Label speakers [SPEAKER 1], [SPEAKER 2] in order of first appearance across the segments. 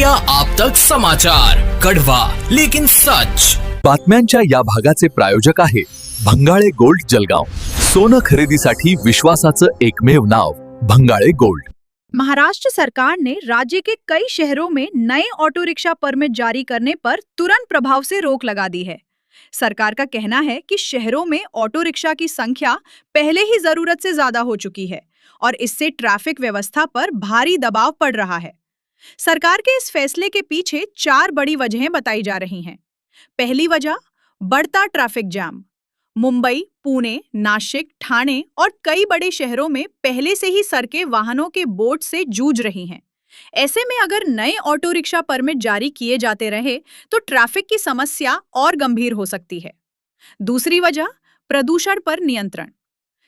[SPEAKER 1] India आप तक समाचार, कड़वा लेकिन सच।
[SPEAKER 2] बातम्यांच्या या भागाचे प्रायोजक आहे भंगाळे गोल्ड जलगाव। सोनं खरेदीसाठी विश्वासाचं एकमेव नाव भंगाळे गोल्ड।
[SPEAKER 3] महाराष्ट्र सरकार ने राज्य के कई शहरों में नए ऑटो रिक्शा परमिट जारी करने पर तुरंत प्रभाव से रोक लगा दी है। सरकार का कहना है कि शहरों में ऑटो रिक्शा की संख्या पहले ही जरूरत से ज्यादा हो चुकी है और इससे ट्रैफिक व्यवस्था पर भारी दबाव पड़ रहा है। सरकार के इस फैसले के पीछे 4 बड़ी वजहें बताई जा रही हैं। पहली वजह, बढ़ता ट्रैफिक जाम। मुंबई, पुणे, नासिक, ठाणे और कई बड़े शहरों में पहले से ही सड़कें वाहनों के बोझ से जूझ रही हैं। ऐसे में अगर नए ऑटो रिक्शा परमिट जारी किए जाते रहे तो ट्रैफिक की समस्या और गंभीर हो सकती है। दूसरी वजह, प्रदूषण पर नियंत्रण।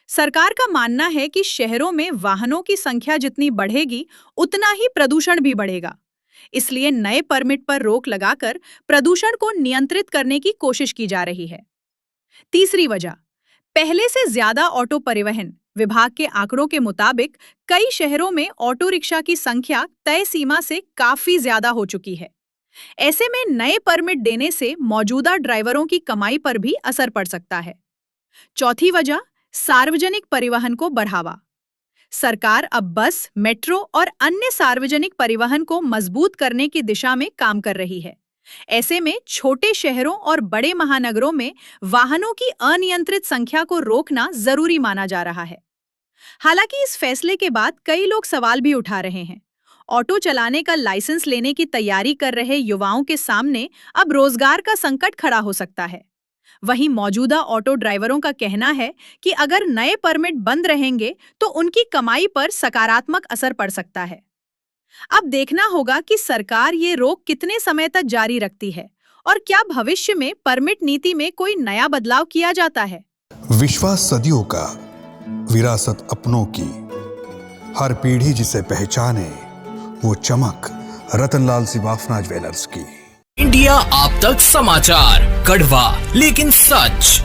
[SPEAKER 3] सरकार का मानना है कि शहरों में वाहनों की संख्या जितनी बढ़ेगी उतना ही प्रदूषण भी बढ़ेगा। इसलिए नए परमिट पर रोक लगाकर प्रदूषण को नियंत्रित करने की कोशिश की जा रही है। तीसरी वजह, पहले से ज्यादा ऑटो परिवहन। विभाग के आंकड़ों के मुताबिक कई शहरों में ऑटो रिक्शा की संख्या तय सीमा से काफी ज्यादा हो चुकी है। ऐसे में नए परमिट देने से मौजूदा ड्राइवरों की कमाई पर भी असर पड़ सकता है। चौथी वजह, सार्वजनिक परिवहन को बढ़ावा। सरकार अब बस, मेट्रो और अन्य सार्वजनिक परिवहन को मजबूत करने की दिशा में काम कर रही है। ऐसे में छोटे शहरों और बड़े महानगरों में वाहनों की अनियंत्रित संख्या को रोकना जरूरी माना जा रहा है। हालांकि इस फैसले के बाद कई लोग सवाल भी उठा रहे हैं। ऑटो चलाने का लाइसेंस लेने की तैयारी कर रहे युवाओं के सामने अब रोजगार का संकट खड़ा हो सकता है। वहीं मौजूदा ऑटो ड्राइवरों का कहना है कि अगर नए परमिट बंद रहेंगे तो उनकी कमाई पर सकारात्मक असर पड़ सकता है। अब देखना होगा कि सरकार ये रोक कितने समय तक जारी रखती है और क्या भविष्य में परमिट नीति में कोई नया बदलाव किया जाता है।
[SPEAKER 4] विश्वास सदियों का, विरासत अपनों की, हर पीढ़ी जिसे पहचाने वो चमक रतनलाल सिवाफना ज्वेलर्स की।
[SPEAKER 1] इंडिया आप तक समाचार, कड़वा लेकिन सच।